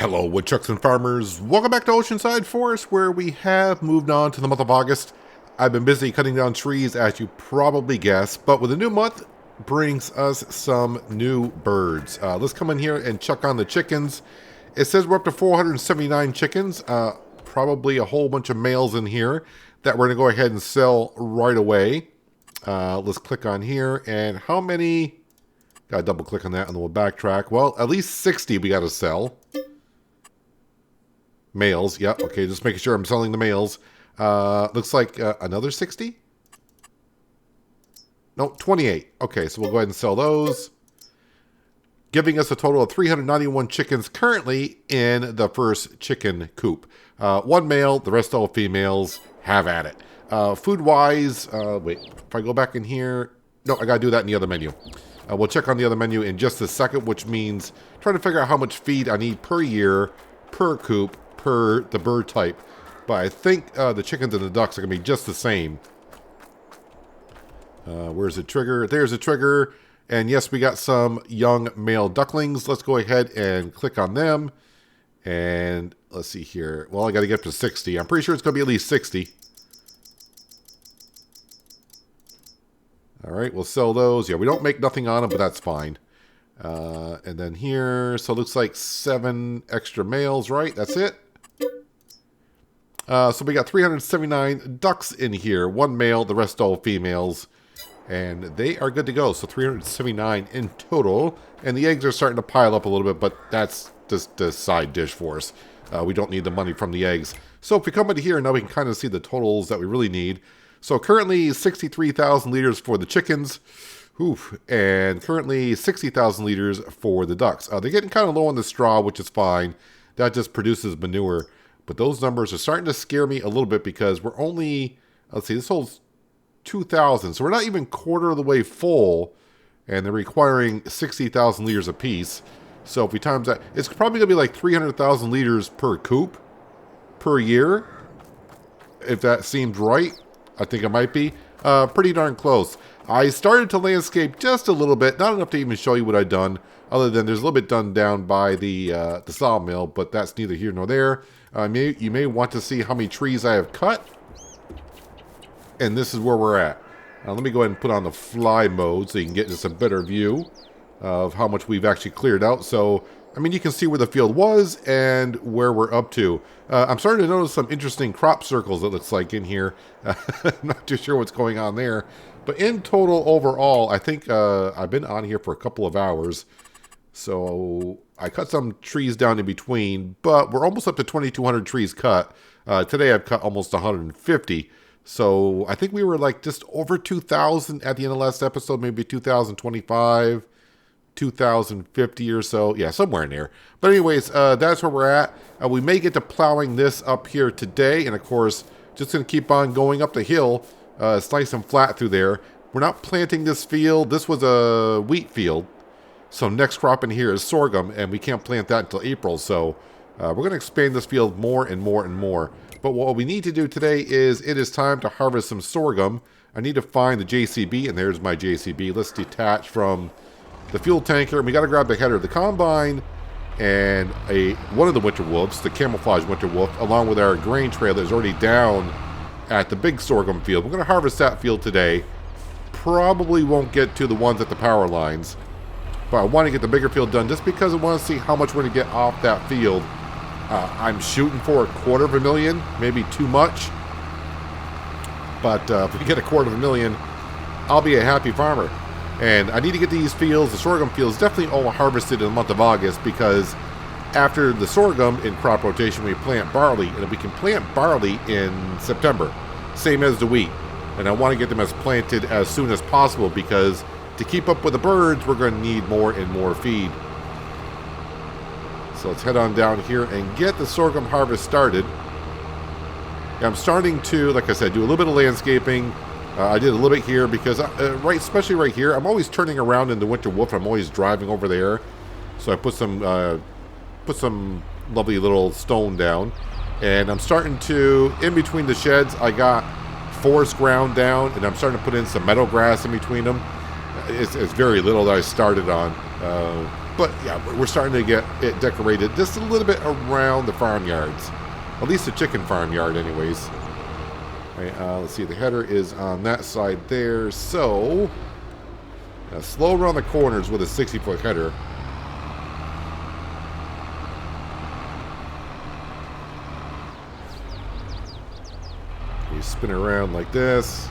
Hello, woodchucks and farmers. Welcome back to Oceanside Forest, where we have moved on to the month of August. I've been busy cutting down trees, as you probably guessed, but with a new month brings us some new birds. Let's come in here and check on the chickens. It says we're up to 479 chickens, probably a whole bunch of males in here that we're going to go ahead and sell right away. Let's click on here, and how many? Got to double click on that and then we'll backtrack. Well, at least 60 we got to sell. Males, yep, okay, just making sure I'm selling the males. Looks like another 60? No, 28. Okay, so we'll go ahead and sell those. Giving us a total of 391 chickens currently in the first chicken coop. One male, the rest all females. Have at it. Food-wise, wait, if I go back in here... No, I got to do that in the other menu. We'll check on the other menu in just a second, which means trying to figure out how much feed I need per year, per coop, per the bird type. But I think the chickens and the ducks are going to be just the same. Where's the trigger? There's a trigger. And yes, we got some young male ducklings. Let's go ahead and click on them. And let's see here. Well, I got to get up to 60. I'm pretty sure it's going to be at least 60. All right, we'll sell those. Yeah, we don't make nothing on them, but that's fine. And then here, so it looks like 7 extra males, right? That's it. So we got 379 ducks in here. 1 male, the rest all females. And they are good to go. So 379 in total. And the eggs are starting to pile up a little bit, but that's just the side dish for us. We don't need the money from the eggs. So if we come into here, now we can kind of see the totals that we really need. So currently 63,000 liters for the chickens. Oof, and currently 60,000 liters for the ducks. They're getting kind of low on the straw, which is fine. That just produces manure. But those numbers are starting to scare me a little bit because we're only, let's see, this holds 2,000. So we're not even quarter of the way full. And they're requiring 60,000 liters apiece. So if we times that, it's probably going to be like 300,000 liters per coop per year. If that seems right. I think it might be. Pretty darn close. I started to landscape just a little bit. Not enough to even show you what I've done. Other than there's a little bit done down by the sawmill. But that's neither here nor there. You may want to see how many trees I have cut. And this is where we're at. Let me go ahead and put on the fly mode so you can get just a better view of how much we've actually cleared out. So, I mean, you can see where the field was and where we're up to. I'm starting to notice some interesting crop circles, it looks like, in here. I'm not too sure what's going on there. But in total, overall, I think I've been on here for a couple of hours. So I cut some trees down in between, but we're almost up to 2,200 trees cut. Today I've cut almost 150. So I think we were like just over 2,000 at the end of last episode, maybe 2,025. 2,050 or so. Yeah, somewhere in there. But anyways, that's where we're at. We may get to plowing this up here today. And of course, just going to keep on going up the hill. It's nice and flat through there. We're not planting this field. This was a wheat field. So next crop in here is sorghum. And we can't plant that until April. So we're going to expand this field more and more and more. But what we need to do today is it is time to harvest some sorghum. I need to find the JCB. And there's my JCB. Let's detach from the fuel tanker, and we got to grab the header of the combine and one of the winter wolves, the camouflage winter wolf, along with our grain trailer is already down at the big sorghum field. We're going to harvest that field today. Probably won't get to the ones at the power lines, but I want to get the bigger field done just because I want to see how much we're going to get off that field. I'm shooting for 250,000, maybe too much, but if we get 250,000, I'll be a happy farmer. And I need to get these fields, the sorghum fields, definitely all harvested in the month of August because after the sorghum in crop rotation, we plant barley. And we can plant barley in September, same as the wheat. And I want to get them as planted as soon as possible because to keep up with the birds, we're going to need more and more feed. So let's head on down here and get the sorghum harvest started. And I'm starting to, like I said, do a little bit of landscaping. I did a little bit here because, especially right here, I'm always turning around in the winter wolf. I'm always driving over there. So I put some lovely little stone down. And I'm starting to, in between the sheds, I got forest ground down. And I'm starting to put in some meadow grass in between them. It's very little that I started on. But yeah, we're starting to get it decorated just a little bit around the farmyards. At least the chicken farmyard anyways. All right, let's see, the header is on that side there. So, slow around the corners with a 60-foot header. You spin it around like this.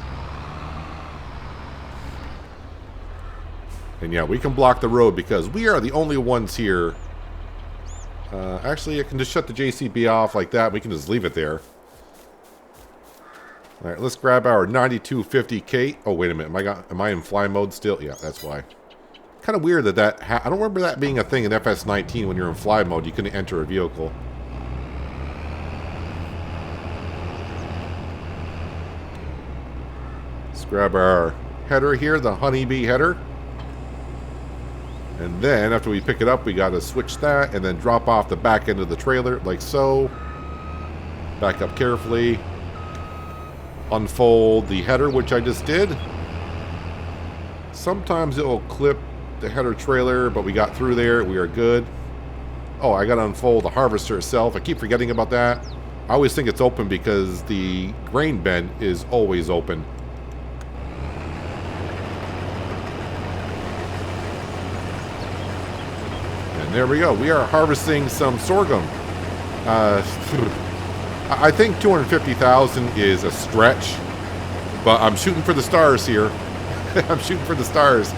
And yeah, we can block the road because we are the only ones here. Actually, I can just shut the JCB off like that. We can just leave it there. All right, let's grab our 9250K. Oh, wait a minute. Am I in fly mode still? Yeah, that's why. Kind of weird that I don't remember that being a thing in FS19 when you're in fly mode. You couldn't enter a vehicle. Let's grab our header here, the honeybee header. And then after we pick it up, we got to switch that and then drop off the back end of the trailer like so. Back up carefully. Unfold the header, which I just did. Sometimes it will clip the header trailer, but we got through there. We are good. Oh, I got to unfold the harvester itself. I keep forgetting about that. I always think it's open because the grain bin is always open. There we go. We are harvesting some sorghum. I think 250,000 is a stretch, but I'm shooting for the stars here. I'm shooting for the stars.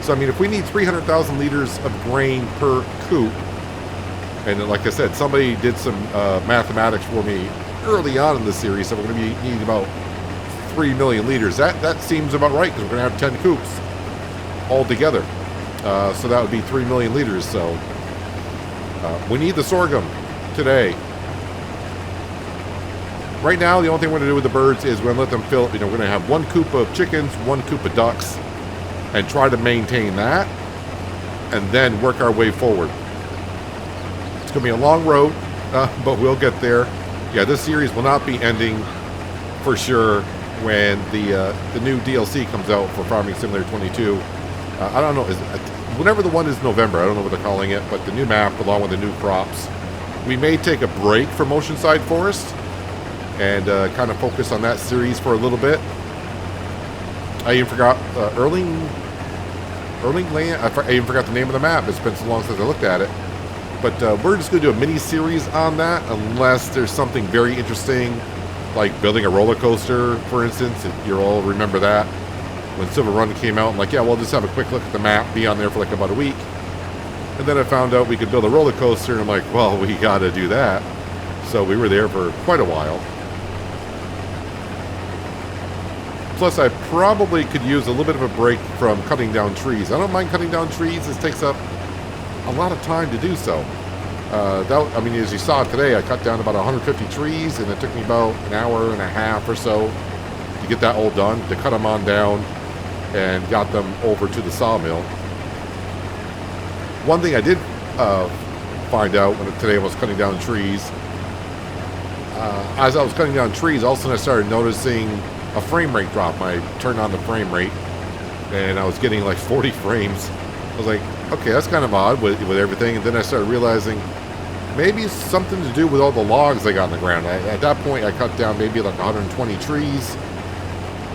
So, I mean, if we need 300,000 liters of grain per coop, and like I said, somebody did some mathematics for me early on in the series, so we're going to need about 3 million liters. That seems about right because we're going to have 10 coops all together. So that would be 3 million liters. So we need the sorghum today. Right now, the only thing we're going to do with the birds is we're going to let them fill. We're going to have 1 coop of chickens, 1 coop of ducks, and try to maintain that, and then work our way forward. It's going to be a long road, but we'll get there. Yeah, this series will not be ending for sure when the new DLC comes out for Farming Simulator 22. I don't know, whenever the one is November, I don't know what they're calling it, but the new map along with the new crops. We may take a break from Oceanside Forest and kind of focus on that series for a little bit. I even forgot Erling Land. I even forgot the name of the map. It's been so long since I looked at it. But we're just going to do a mini series on that unless there's something very interesting, like building a roller coaster, for instance. You'll all remember that. When Silver Run came out, I'm like, yeah, we'll just have a quick look at the map, be on there for like about a week. And then I found out we could build a roller coaster, and I'm like, well, we got to do that. So we were there for quite a while. Plus, I probably could use a little bit of a break from cutting down trees. I don't mind cutting down trees. This takes up a lot of time to do so. I mean, as you saw today, I cut down about 150 trees, and it took me about an hour and a half or so to get that all done, to cut them on down, and got them over to the sawmill. One thing I did find out today I was cutting down trees, as I was cutting down trees, all of a sudden I started noticing a frame rate drop. I turned on the frame rate, and I was getting like 40 frames. I was like, okay, that's kind of odd with everything. And then I started realizing maybe it's something to do with all the logs I got on the ground. At that point, I cut down maybe like 120 trees,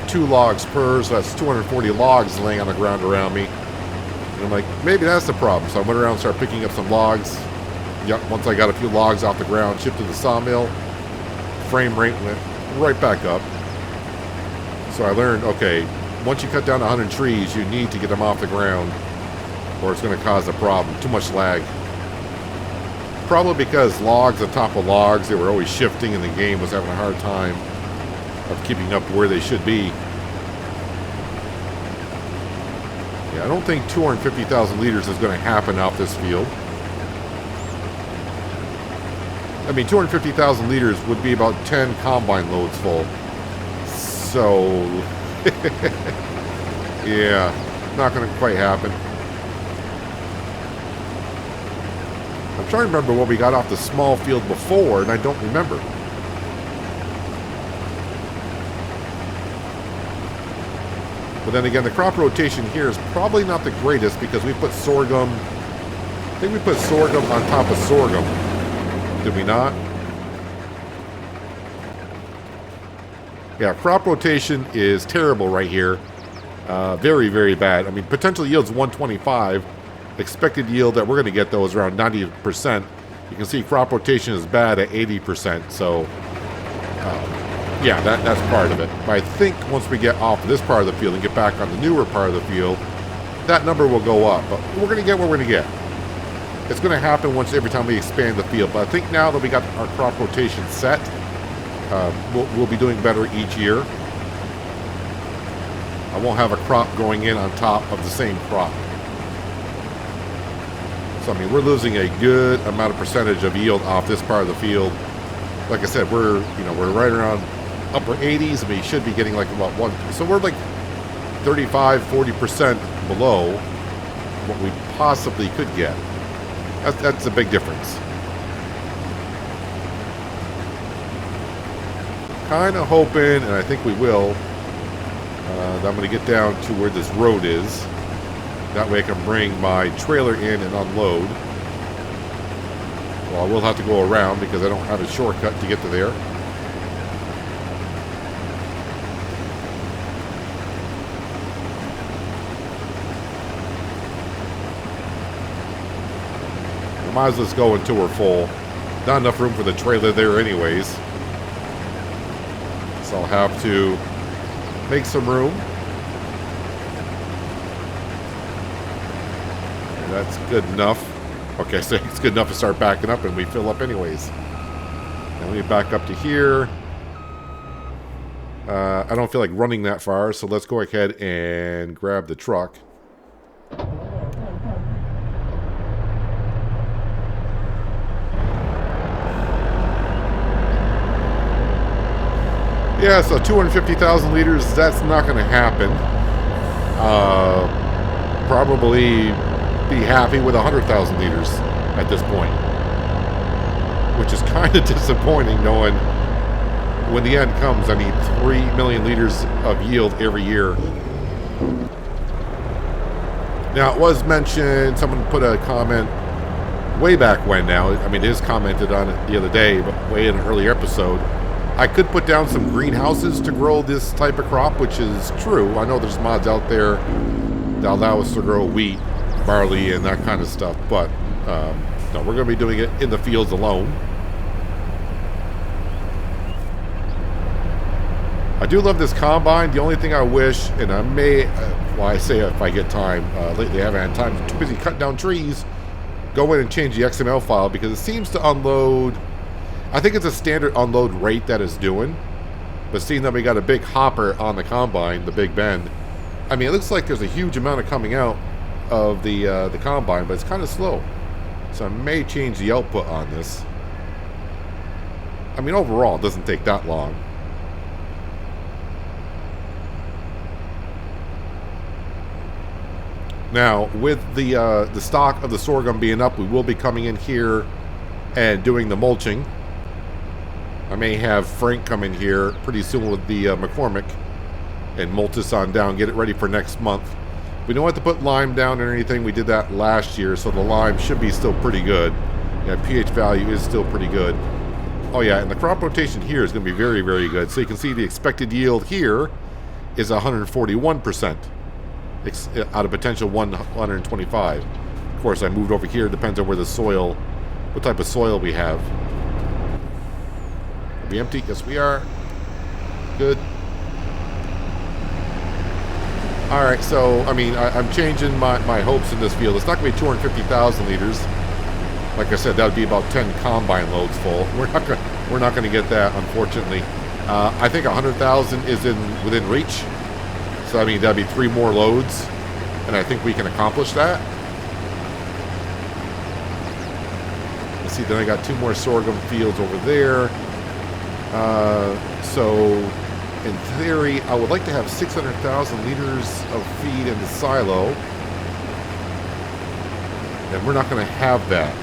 2 logs per, so that's 240 logs laying on the ground around me. And I'm like, maybe that's the problem. So I went around and started picking up some logs. Yep, once I got a few logs off the ground, shipped to the sawmill, frame rate went right back up. So I learned, okay, once you cut down 100 trees, you need to get them off the ground, or it's going to cause a problem. Too much lag. Probably because logs on top of logs, they were always shifting, and the game was having a hard time of keeping up where they should be. Yeah, I don't think 250,000 liters is going to happen off this field. I mean, 250,000 liters would be about 10 combine loads full. So, yeah, not going to quite happen. I'm trying to remember what we got off the small field before, and I don't remember. But then again, the crop rotation here is probably not the greatest because we put sorghum think we put sorghum on top of sorghum. Did we not? Yeah, crop rotation is terrible right here. Very, very bad. I mean, potential yield's 125. Expected yield that we're going to get, though, is around 90%. You can see crop rotation is bad at 80%. So, yeah, that's part of it. But I think once we get off of this part of the field and get back on the newer part of the field, that number will go up. But we're going to get what we're going to get. It's going to happen every time we expand the field. But I think now that we got our crop rotation set, we'll be doing better each year. I won't have a crop going in on top of the same crop. So, I mean, we're losing a good amount of percentage of yield off this part of the field. Like I said, we're right around upper 80s, and we should be getting like about one. So we're like 35-40% below what we possibly could get. That's a big difference. Kind of hoping, and I think we will, that I'm going to get down to where this road is. That way I can bring my trailer in and unload. Well, I will have to go around because I don't have a shortcut to get to there. I might as well just go until we're full. Not enough room for the trailer there anyways. So I'll have to make some room. That's good enough. Okay, so it's good enough to start backing up and we fill up anyways. And let me back up to here. I don't feel like running that far, so let's go ahead and grab the truck. Yeah, so 250,000 liters, that's not going to happen. Probably be happy with 100,000 liters at this point. Which is kind of disappointing knowing when the end comes, I need 3 million liters of yield every year. Now, it was mentioned, someone put a comment way back when now. I mean, it is commented on it the other day, but way in an earlier episode. I could put down some greenhouses to grow this type of crop, which is true. I know there's mods out there that allow us to grow wheat, barley, and that kind of stuff. But no, we're going to be doing it in the fields alone. I do love this combine. The only thing I wish, and I may, well, I say if I get time, lately I haven't had time, I'm too busy cutting down trees, go in and change the XML file because it seems to unload. I think it's a standard unload rate that it's doing. But seeing that we got a big hopper on the combine, the big bend, I mean, it looks like there's a huge amount of coming out of the combine, but it's kind of slow. So I may change the output on this. I mean, overall, it doesn't take that long. Now, with the stock of the sorghum being up, we will be coming in here and doing the mulching. I may have Frank come in here pretty soon with the McCormick and mulch this on down, get it ready for next month. We don't have to put lime down or anything. We did that last year, so the lime should be still pretty good. Yeah, pH value is still pretty good. Oh yeah, and the crop rotation here is going to be very, very good. So you can see the expected yield here is 141%. Out of potential 125. Of course, I moved over here. Depends on where the soil, what type of soil we have. Are we empty? Yes, we are. Good. All right, so I mean, I'm changing my hopes in this field. It's not going to be 250,000 liters. Like I said, that would be about 10 combine loads full. We're not going to get that, unfortunately. I think 100,000 is within reach. So, I mean, that'd be 3 more loads, and I think we can accomplish that. Let's see, then I got 2 more sorghum fields over there. So, in theory, I would like to have 600,000 liters of feed in the silo. And we're not going to have that.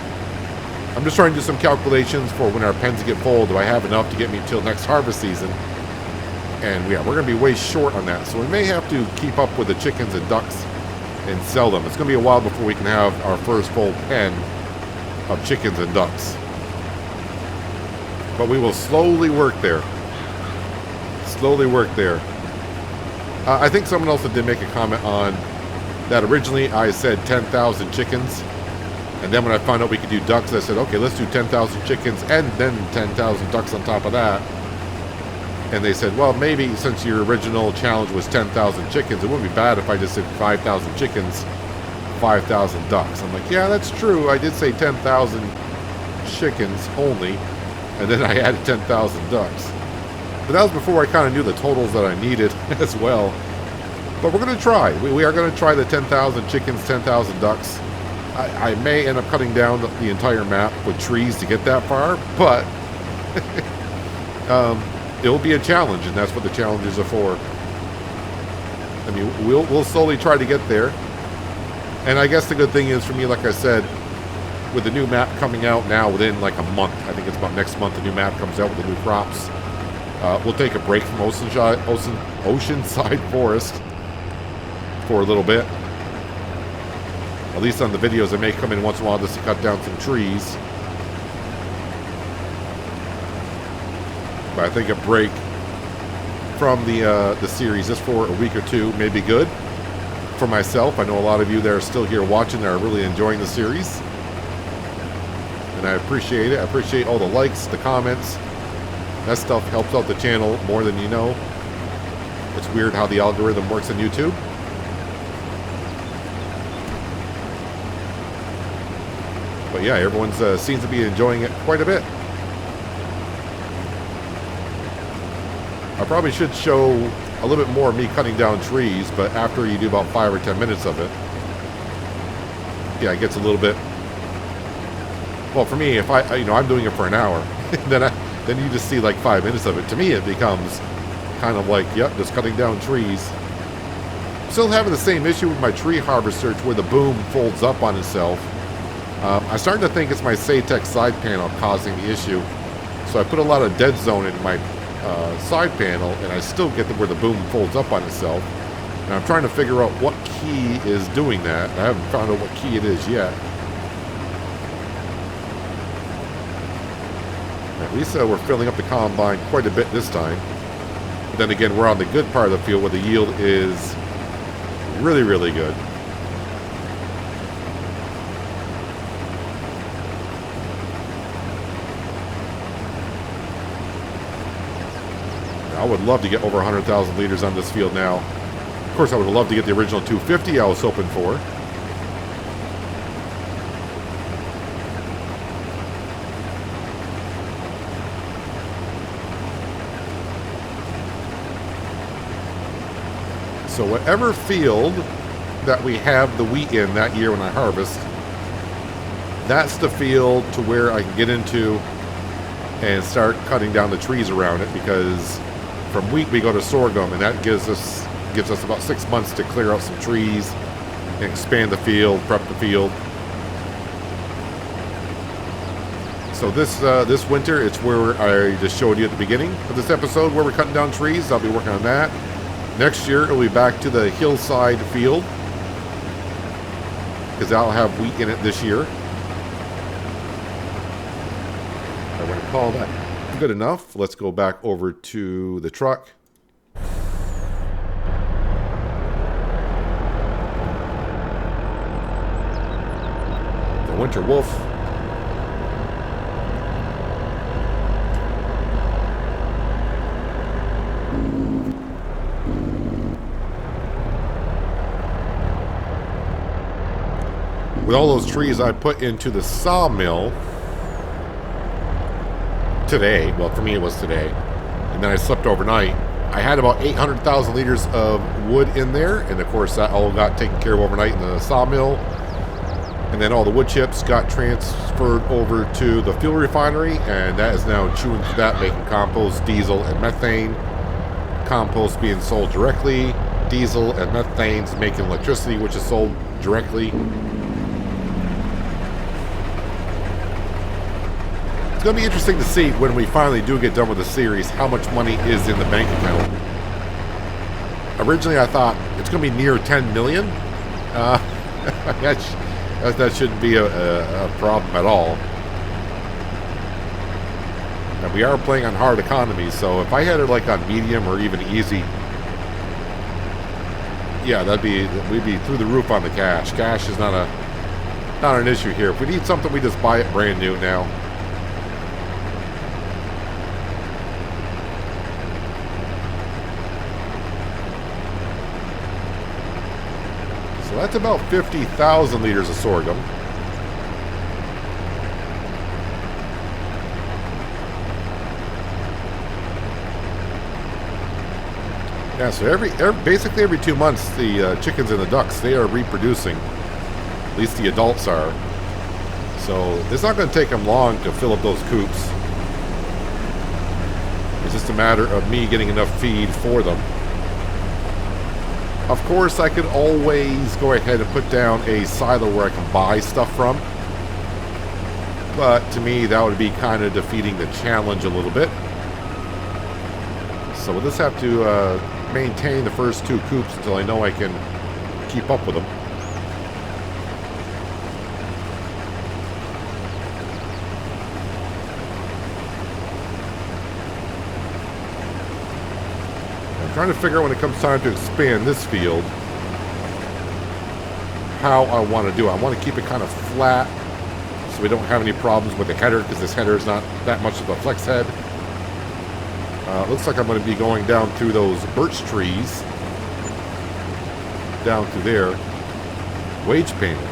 I'm just trying to do some calculations for when our pens get full. Do I have enough to get me till next harvest season? And yeah, we're going to be way short on that. So we may have to keep up with the chickens and ducks and sell them. It's going to be a while before we can have our first full pen of chickens and ducks. But we will slowly work there. Slowly work there. I think someone else did make a comment on that. Originally I said 10,000 chickens. And then when I found out we could do ducks, I said, okay, let's do 10,000 chickens and then 10,000 ducks on top of that. And they said, well, maybe since your original challenge was 10,000 chickens, it wouldn't be bad if I just said 5,000 chickens, 5,000 ducks. I'm like, yeah, that's true. I did say 10,000 chickens only, and then I added 10,000 ducks. But that was before I kind of knew the totals that I needed as well. But we're going to try. We are going to try the 10,000 chickens, 10,000 ducks. I may end up cutting down the entire map with trees to get that far, but it'll be a challenge, and that's what the challenges are for. I mean, we'll slowly try to get there. And I guess the good thing is for me, like I said, with the new map coming out now within like a month, I think it's about next month the new map comes out with the new crops. We'll take a break from Oceanside Forest for a little bit. At least on the videos, I may come in once in a while just to cut down some trees. But I think a break from the series just for a week or two may be good for myself. I know a lot of you that are still here watching are really enjoying the series. And I appreciate it. I appreciate all the likes, the comments. That stuff helps out the channel more than you know. It's weird how the algorithm works on YouTube. But yeah, everyone seems to be enjoying it quite a bit. I probably should show a little bit more of me cutting down trees, but after you do about 5 or 10 minutes of it, yeah, it gets a little bit. Well, for me, if I'm doing it for an hour, then you just see like 5 minutes of it. To me, it becomes kind of like, yep, just cutting down trees. Still having the same issue with my tree harvester, where the boom folds up on itself. I'm starting to think it's my Satex side panel causing the issue. So I put a lot of dead zone in my side panel, and I still get where the boom folds up on itself. And I'm trying to figure out what key is doing that. I haven't found out what key it is yet. At least we're filling up the combine quite a bit this time. But then again, we're on the good part of the field where the yield is really, really good. I would love to get over 100,000 liters on this field now. Of course, I would love to get the original 250 I was hoping for. So whatever field that we have the wheat in that year when I harvest, that's the field to where I can get into and start cutting down the trees around it, because from wheat we go to sorghum, and that gives us about 6 months to clear out some trees and expand the field, prep the field. So this winter, it's where I just showed you at the beginning of this episode where we're cutting down trees. I'll be working on that. Next year it'll be back to the hillside field, because I'll have wheat in it this year. I want to call that good enough. Let's go back over to the truck. The Winter Wolf. With all those trees I put into the sawmill today, well, for me it was today, and then I slept overnight, I had about 800,000 liters of wood in there, and of course that all got taken care of overnight in the sawmill, and then all the wood chips got transferred over to the fuel refinery, and that is now chewing through that, making compost, diesel, and methane. Compost being sold directly, diesel and methane's making electricity, which is sold directly. It's going to be interesting to see when we finally do get done with the series how much money is in the bank account. Originally I thought it's going to be near 10 million, Uh, that shouldn't be a problem at all. And we are playing on hard economy, so if I had it like on medium or even easy, yeah, we'd be through the roof on the cash. Cash is not an issue here. If we need something, we just buy it brand new now. So that's about 50,000 liters of sorghum. Yeah, so basically every 2 months, the chickens and the ducks, they are reproducing. At least the adults are. So it's not going to take them long to fill up those coops. It's just a matter of me getting enough feed for them. Of course, I could always go ahead and put down a silo where I can buy stuff from. But to me, that would be kind of defeating the challenge a little bit. So we'll just have to maintain the first 2 coops until I know I can keep up with them. I'm trying to figure out when it comes time to expand this field how I want to do it. I want to keep it kind of flat so we don't have any problems with the header, because this header is not that much of a flex head. Looks like I'm going to be going down through those birch trees. Down through there. Wage payment.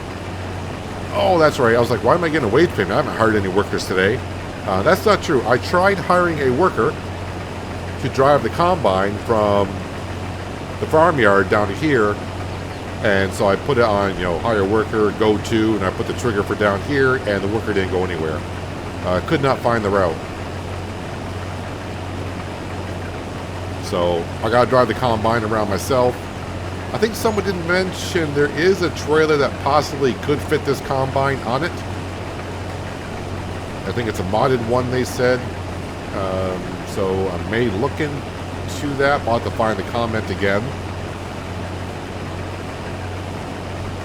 Oh, that's right. I was like, why am I getting a wage payment? I haven't hired any workers today. That's not true. I tried hiring a worker to drive the combine from the farmyard down to here. And so I put it on, hire worker, go to, and I put the trigger for down here, and the worker didn't go anywhere. Could not find the route. So I gotta drive the combine around myself. I think someone did mention there is a trailer that possibly could fit this combine on it. I think it's a modded one, they said. So I may look into that. I'll have to find the comment again.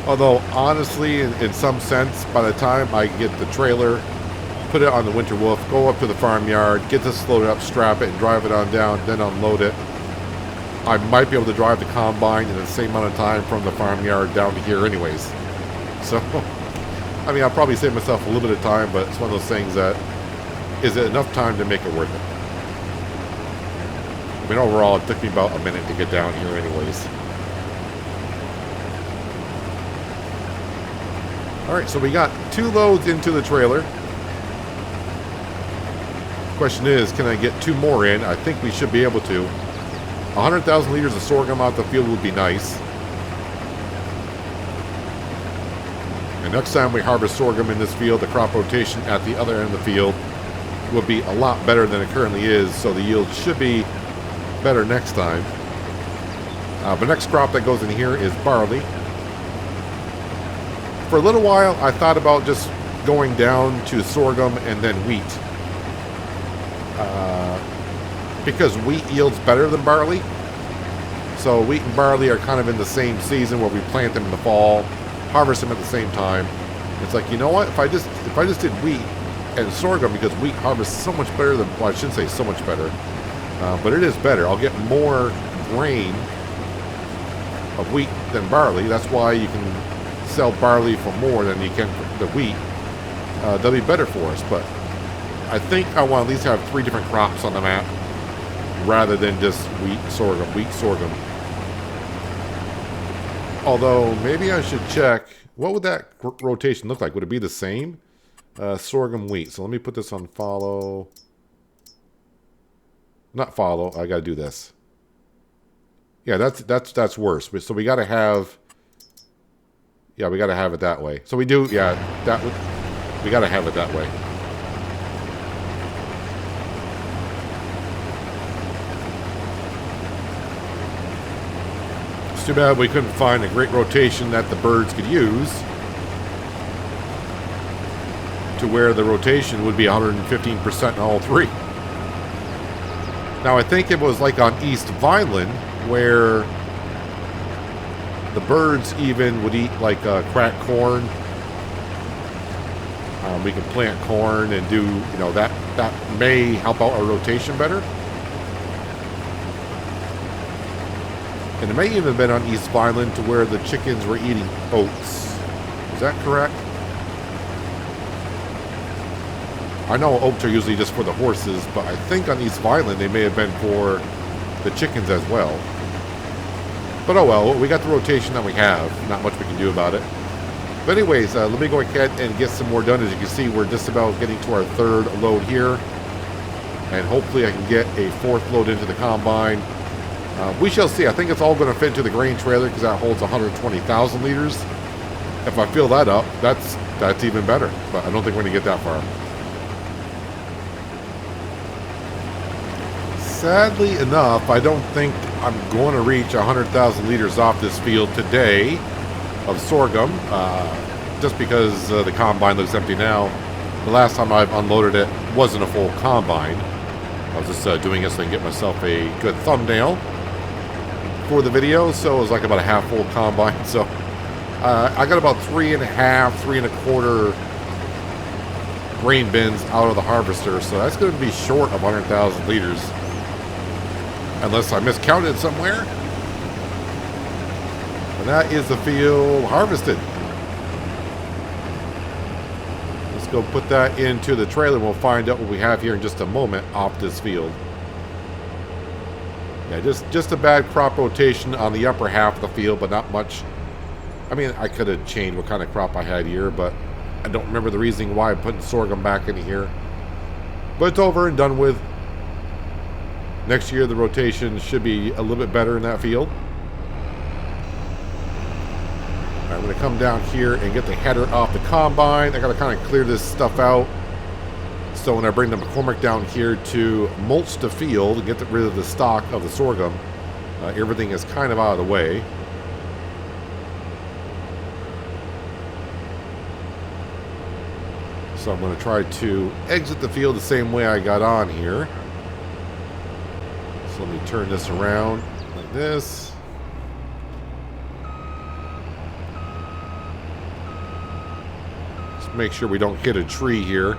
Although, honestly, in some sense, by the time I get the trailer, put it on the Winter Wolf, go up to the farmyard, get this loaded up, strap it, and drive it on down, then unload it, I might be able to drive the combine in the same amount of time from the farmyard down to here anyways. So, I mean, I'll probably save myself a little bit of time, but it's one of those things that, is it enough time to make it worth it? I mean, overall, it took me about a minute to get down here anyways. Alright, so we got 2 loads into the trailer. Question is, can I get 2 more in? I think we should be able to. 100,000 liters of sorghum out the field would be nice. And next time we harvest sorghum in this field, the crop rotation at the other end of the field will be a lot better than it currently is, so the yield should be better next time. The next crop that goes in here is barley. For a little while, I thought about just going down to sorghum and then wheat. Because wheat yields better than barley. So wheat and barley are kind of in the same season where we plant them in the fall, harvest them at the same time. It's like, you know what? If I just did wheat and sorghum, because wheat harvests so much better than, well, I shouldn't say so much better, but it is better. I'll get more grain of wheat than barley. That's why you can sell barley for more than you can for the wheat. That'll be better for us, but I think I want to at least have 3 different crops on the map rather than just wheat, sorghum. Although, maybe I should check, what would that rotation look like? Would it be the same? Sorghum, wheat. So let me put this on follow. Not follow, I gotta do this. Yeah, that's worse. So we gotta have, yeah, we gotta have it that way. So we do, yeah, we gotta have it that way. It's too bad we couldn't find a great rotation that the birds could use to where the rotation would be 115% in all 3. Now, I think it was like on East Vineland where The birds even would eat like cracked corn. We can plant corn and do, you know, that may help out our rotation better. And it may even have been on East Vineland to where the chickens were eating oats. Is that correct? I know oats are usually just for the horses, but I think on East Vineland they may have been for the chickens as well. But oh well, we got the rotation that we have. Not much we can do about it. But anyways, let me go ahead and get some more done. As you can see, we're just about getting to our third load here. And hopefully I can get a fourth load into the combine. We shall see. I think it's all going to fit into the grain trailer because that holds 120,000 liters. If I fill that up, that's even better. But I don't think we're going to get that far. Sadly enough, I don't think I'm going to reach 100,000 liters off this field today of sorghum, just because the combine looks empty now. The last time I've unloaded it wasn't a full combine. I was just doing it so I can get myself a good thumbnail for the video, so it was like about a half full combine. So I got about 3.5, 3.25 grain bins out of the harvester, so that's going to be short of 100,000 liters. Unless I miscounted somewhere. And that is the field harvested. Let's go put that into the trailer. We'll find out what we have here in just a moment off this field. Yeah, just a bad crop rotation on the upper half of the field, but not much. I mean, I could have changed what kind of crop I had here, but I don't remember the reasoning why I'm putting sorghum back in here. But it's over and done with. Next year, the rotation should be a little bit better in that field. All right, I'm going to come down here and get the header off the combine. I got to kind of clear this stuff out. So when I bring the McCormick down here to mulch the field and get rid of the stock of the sorghum, everything is kind of out of the way. So I'm going to try to exit the field the same way I got on here. So let me turn this around like this. Just make sure we don't hit a tree here.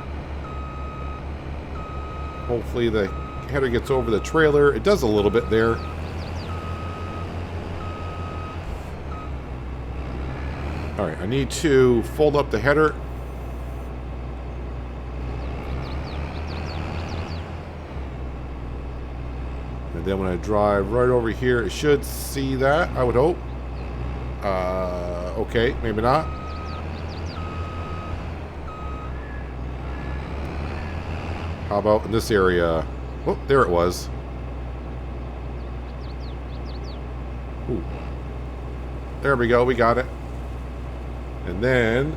Hopefully the header gets over the trailer. It does a little bit there. All right, I need to fold up the header. And then when I drive right over here, it should see that, I would hope. Okay, maybe not. How about in this area? Oh, there it was. Ooh. There we go, we got it. And then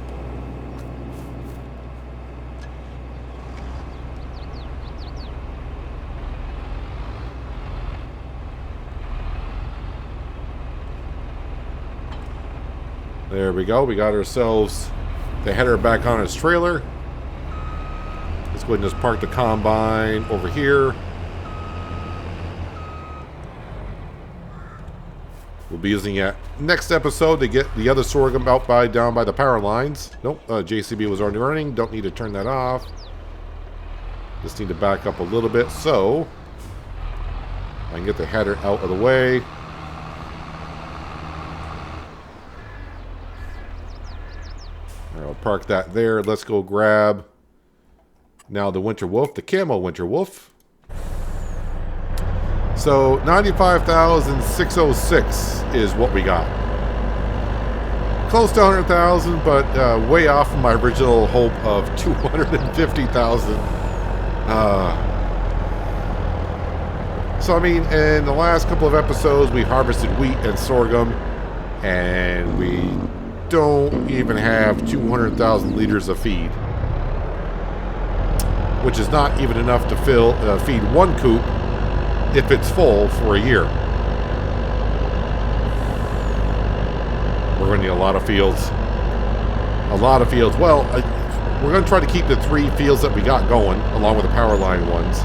there we go. We got ourselves the header back on its trailer. Let's go ahead and just park the combine over here. We'll be using it next episode to get the other sorghum out down by the power lines. Nope, JCB was already running. Don't need to turn that off. Just need to back up a little bit so I can get the header out of the way. I'll park that there. Let's go grab now the Winter Wolf, the camo Winter Wolf. So 95,606 is what we got. Close to 100,000, but way off from my original hope of 250,000. So I mean, in the last couple of episodes, we harvested wheat and sorghum, and we don't even have 200,000 liters of feed, which is not even enough to feed one coop if it's full for a year. We're going to need a lot of fields. A lot of fields. Well, we're going to try to keep the 3 fields that we got going, along with the power line ones,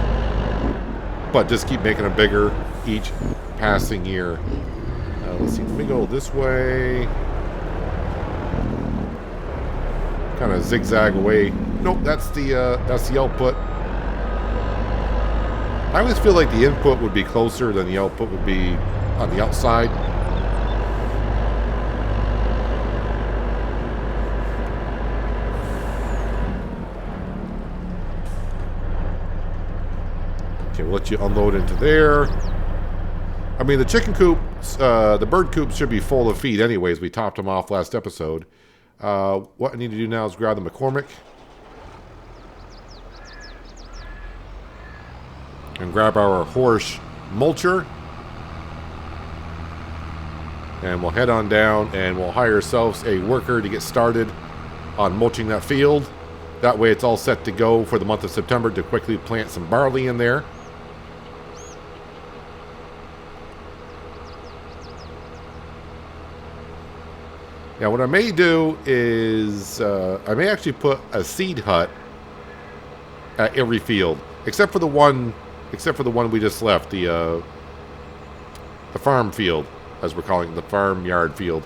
but just keep making them bigger each passing year. Let's see. Let me go this way. Kind of zigzag away. Nope, that's the output. I always feel like the input would be closer than the output would be on the outside. Okay, we'll let you unload into there. I mean, the chicken coops, the bird coops should be full of feed anyways. We topped them off last episode. What I need to do now is grab the McCormick. And grab our horse mulcher. And we'll head on down and we'll hire ourselves a worker to get started on mulching that field. That way it's all set to go for the month of September to quickly plant some barley in there. Now what I may do is I may actually put a seed hut at every field, except for the one we just left, the farm field, as we're calling it, the farmyard field.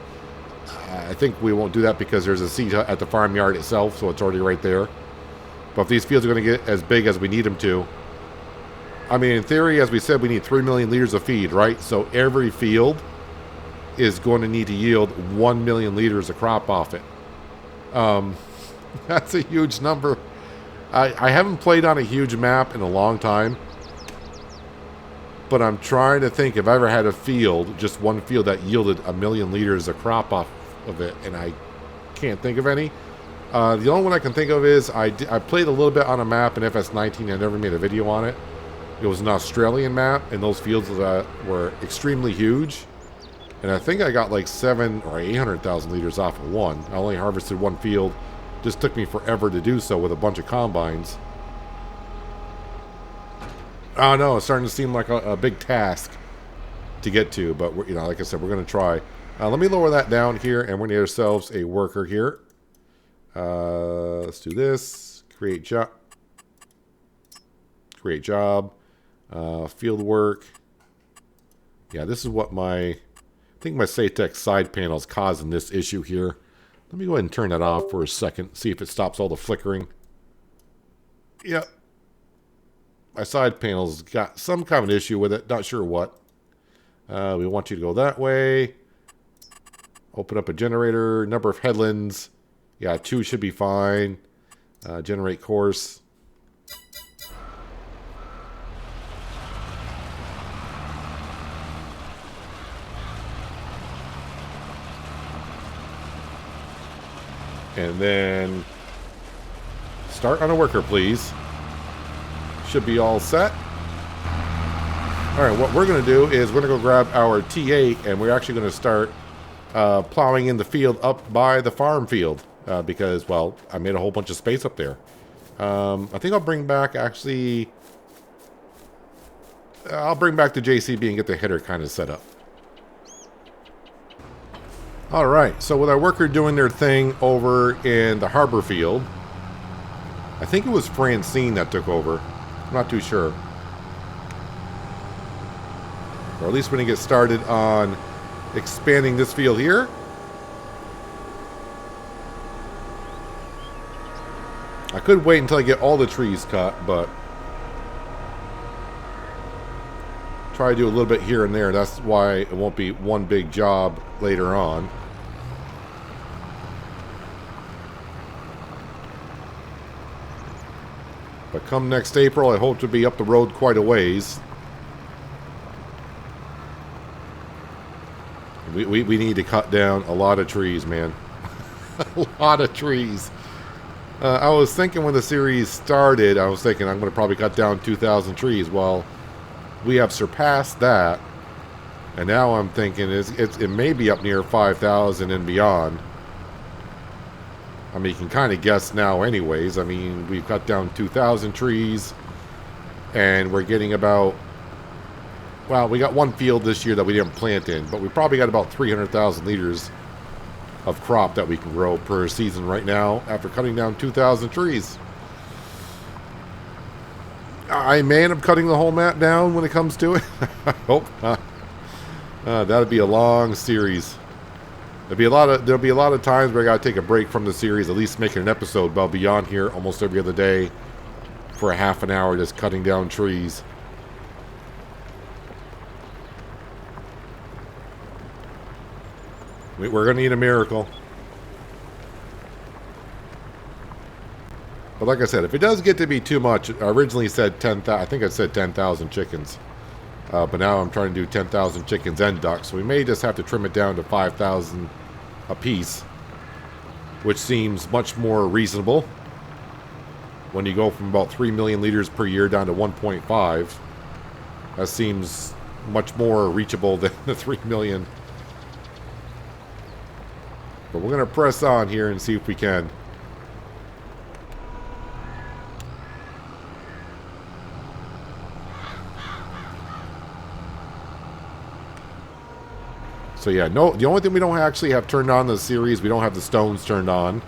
I think we won't do that because there's a seed hut at the farmyard itself, so it's already right there. But if these fields are going to get as big as we need them to, I mean, in theory, as we said, we need 3 million liters of feed, right? So every field is going to need to yield 1 million liters of crop off it. That's a huge number. I haven't played on a huge map in a long time, but I'm trying to think if I ever had a field, just one field that yielded 1 million liters of crop off of it, and I can't think of any. The only one I can think of is I played a little bit on a map in FS19. I never made a video on it. It was an Australian map, and those fields were extremely huge. And I think I got like 700,000 or 800,000 liters off of one. I only harvested one field. Just took me forever to do so with a bunch of combines. Oh no, it's starting to seem like a big task to get to. But we're, like I said, we're going to try. Let me lower that down here, and we're going to get ourselves a worker here. Let's do this. Create job. Create job. Field work. Yeah, this is what I think my Satex side panel is causing this issue here. Let me go ahead and turn that off for a second. See if it stops all the flickering. Yep. My side panel's got some kind of an issue with it. Not sure what. We want you to go that way. Open up a generator. Number of headlands. Yeah, 2 should be fine. Generate course. And then start on a worker, please. Should be all set. All right, what we're going to do is we're going to go grab our T8, and we're actually going to start plowing in the field up by the farm field because, well, I made a whole bunch of space up there. I think I'll bring back, actually, I'll bring back the JCB and get the header kind of set up. All right, so with our worker doing their thing over in the harbor field, I think it was Francine that took over. I'm not too sure. Or at least when he gets started on expanding this field here. I could wait until I get all the trees cut, but try to do a little bit here and there. That's why it won't be one big job later on. But come next April, I hope to be up the road quite a ways. We need to cut down a lot of trees, man. A lot of trees. I was thinking when the series started, I was thinking I'm going to probably cut down 2,000 trees. Well, we have surpassed that. And now I'm thinking it may be up near 5,000 and beyond. I mean, you can kind of guess now anyways. I mean, we've cut down 2,000 trees. And we're getting about... Well, we got one field this year that we didn't plant in. But we probably got about 300,000 liters of crop that we can grow per season right now after cutting down 2,000 trees. I may end up cutting the whole map down when it comes to it. I hope not. That'd be a long series. There'll be a lot of times where I gotta take a break from the series, at least making an episode, but I'll be on here almost every other day for a half an hour just cutting down trees. We're gonna need a miracle. But like I said, if it does get to be too much, I originally said 10,000. I think I said 10,000 chickens. But now I'm trying to do 10,000 chickens and ducks. So we may just have to trim it down to 5,000 a piece, which seems much more reasonable when you go from about 3 million liters per year down to 1.5. That seems much more reachable than the 3 million. But we're going to press on here and see if we can. So yeah, no. The only thing we don't actually have turned on in the series, we don't have the stones turned on.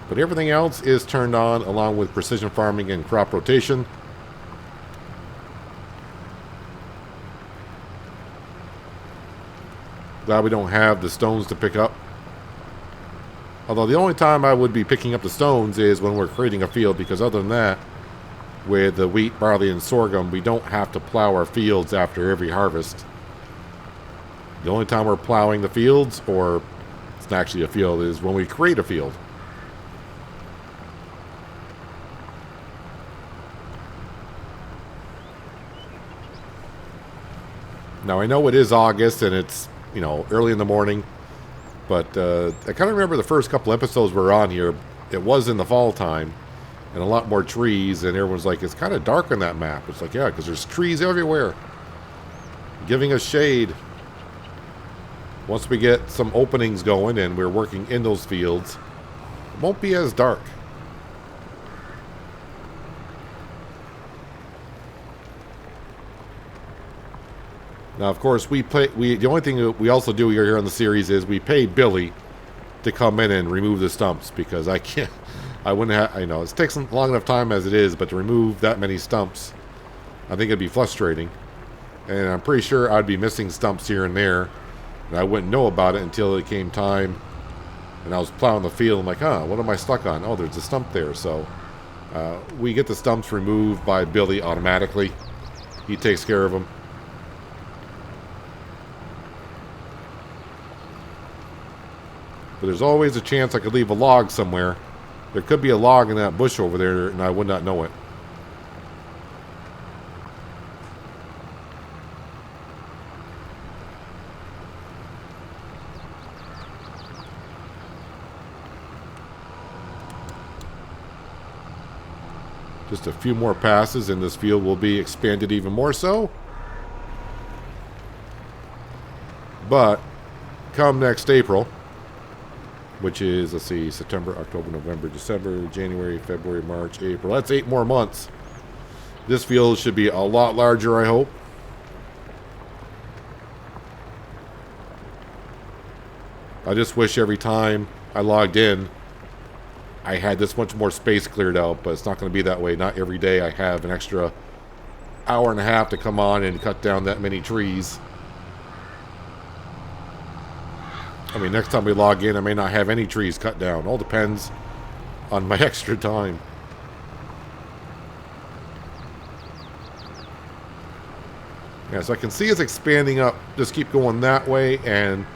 But everything else is turned on, along with precision farming and crop rotation. Glad we don't have the stones to pick up. Although the only time I would be picking up the stones is when we're creating a field, because other than that, with the wheat, barley, and sorghum, we don't have to plow our fields after every harvest. The only time we're plowing the fields, or it's not actually a field, is when we create a field. Now I know it is August and it's, you know, early in the morning, but I kind of remember the first couple episodes we were on here, it was in the fall time and a lot more trees, and everyone's like, it's kind of dark on that map. It's like, yeah, because there's trees everywhere giving us shade. Once we get some openings going and we're working in those fields, it won't be as dark. Now, of course, the only thing that we also do here on the series is we pay Billy to come in and remove the stumps, because I wouldn't have, I know, it takes long enough time as it is, but to remove that many stumps, I think it'd be frustrating. And I'm pretty sure I'd be missing stumps here and there. And I wouldn't know about it until it came time and I was plowing the field. I'm like, what am I stuck on? Oh, there's a stump there. So we get the stumps removed by Billy automatically. He takes care of them. But there's always a chance I could leave a log somewhere. There could be a log in that bush over there and I would not know it. Just a few more passes and this field will be expanded even more so. But come next April, which is, let's see, September, October, November, December, January, February, March, April. That's 8 more months. This field should be a lot larger, I hope. I just wish every time I logged in, I had this much more space cleared out, but it's not going to be that way. Not every day I have an extra hour and a half to come on and cut down that many trees. I mean, next time we log in, I may not have any trees cut down. All depends on my extra time. Yeah, so I can see it's expanding up. Just keep going that way, and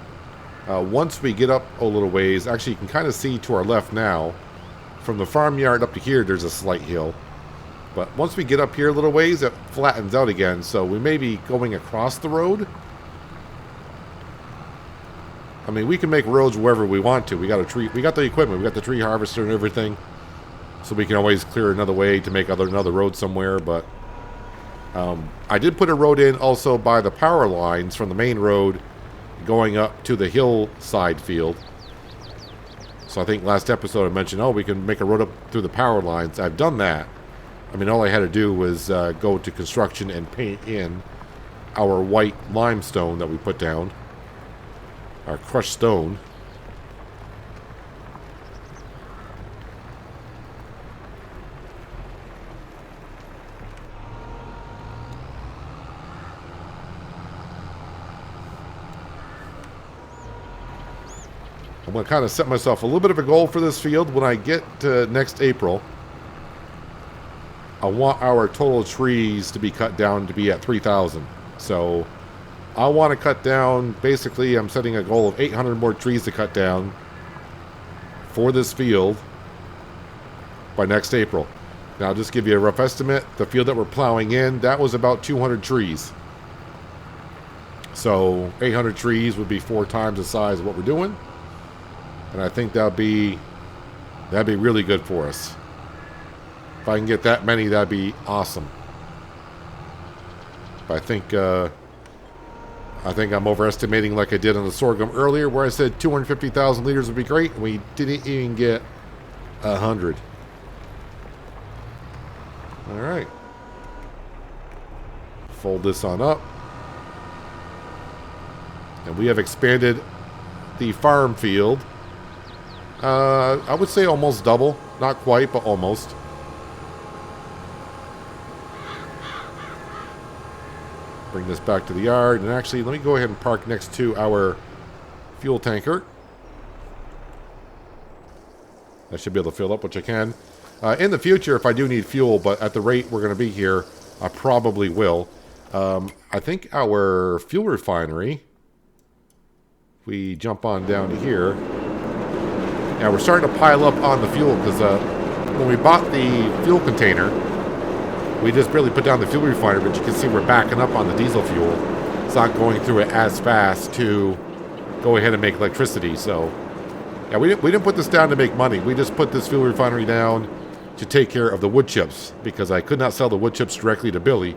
once we get up a little ways, actually you can kind of see to our left now, from the farmyard up to here, there's a slight hill. But once we get up here a little ways, it flattens out again. So we may be going across the road. I mean, we can make roads wherever we want to. We got we got the equipment, we got the tree harvester and everything. So we can always clear another way to make another road somewhere. But I did put a road in also by the power lines from the main road going up to the hillside field. So I think last episode I mentioned, oh, we can make a road up through the power lines. I've done that. I mean, all I had to do was go to construction and paint in our white limestone that we put down. Our crushed stone. going to kind of set myself a little bit of a goal for this field. When I get to next April, I want our total trees to be cut down to be at 3,000. So I want to cut down, basically I'm setting a goal of 800 more trees to cut down for this field by next April. Now I'll just give you a rough estimate. The field that we're plowing in, that was about 200 trees. So 800 trees would be 4 times the size of what we're doing. And I think that'd be really good for us. If I can get that many, that'd be awesome. But I think I'm overestimating, like I did on the sorghum earlier, where I said 250,000 liters would be great, and we didn't even get 100. All right. Fold this on up. And we have expanded the farm field. I would say almost double. Not quite, but almost. Bring this back to the yard. And actually, let me go ahead and park next to our fuel tanker. I should be able to fill up, which I can. In the future, if I do need fuel, but at the rate we're going to be here, I probably will. I think our fuel refinery, if we jump on down to here, yeah, we're starting to pile up on the fuel because when we bought the fuel container, we just barely put down the fuel refinery, but you can see we're backing up on the diesel fuel. It's not going through it as fast to go ahead and make electricity. So, yeah, we didn't put this down to make money. We just put this fuel refinery down to take care of the wood chips because I could not sell the wood chips directly to Billy.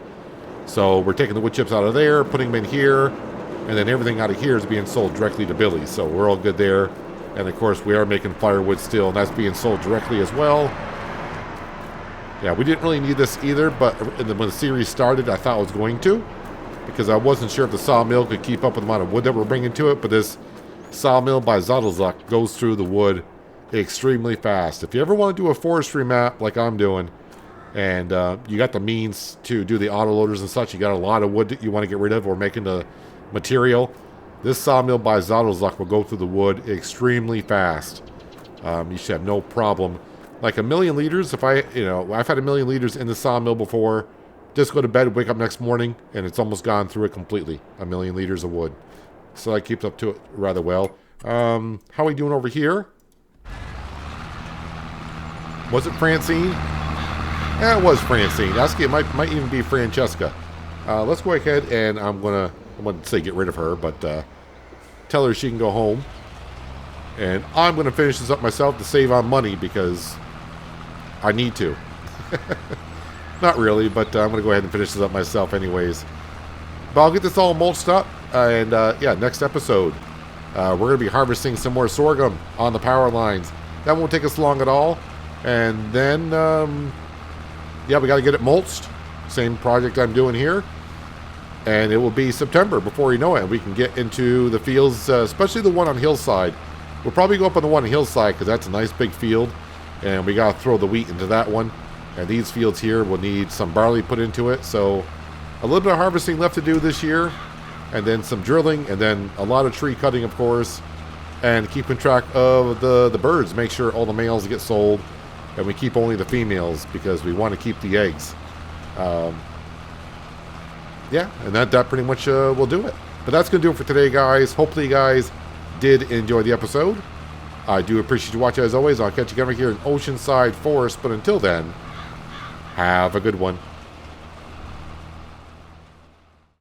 So we're taking the wood chips out of there, putting them in here, and then everything out of here is being sold directly to Billy. So we're all good there. And of course, we are making firewood still, and that's being sold directly as well. Yeah, we didn't really need this either, but when the series started, I thought I was going to, because I wasn't sure if the sawmill could keep up with the amount of wood that we're bringing to it. But this sawmill by Zottelzuck goes through the wood extremely fast. If you ever want to do a forestry map like I'm doing, and you got the means to do the autoloaders and such, you got a lot of wood that you want to get rid of or make into material, this sawmill by Zottelzuck will go through the wood extremely fast. You should have no problem. Like 1 million liters, if I've had 1 million liters in the sawmill before, just go to bed, wake up next morning, and it's almost gone through it completely. 1 million liters of wood. So that keeps up to it rather well. How are we doing over here? Was it Francine? Yeah, it was Francine. It might even be Francesca. Let's go ahead and I wouldn't say get rid of her, but tell her she can go home. And I'm going to finish this up myself to save on money because I need to. Not really, but I'm going to go ahead and finish this up myself anyways. But I'll get this all mulched up. And yeah, next episode, we're going to be harvesting some more sorghum on the power lines. That won't take us long at all. And then, yeah, we got to get it mulched. Same project I'm doing here. And it will be September before you know it. We can get into the fields, especially the one on Hillside. We'll probably go up on the one on Hillside because that's a nice big field. And we got to throw the wheat into that one. And these fields here will need some barley put into it. So a little bit of harvesting left to do this year. And then some drilling. And then a lot of tree cutting, of course. And keeping track of the birds. Make sure all the males get sold. And we keep only the females because we want to keep the eggs. Yeah, and that pretty much will do it. But that's going to do it for today, guys. Hopefully you guys did enjoy the episode. I do appreciate you watching as always. I'll catch you again right here in Oceanside Forest. But until then, have a good one.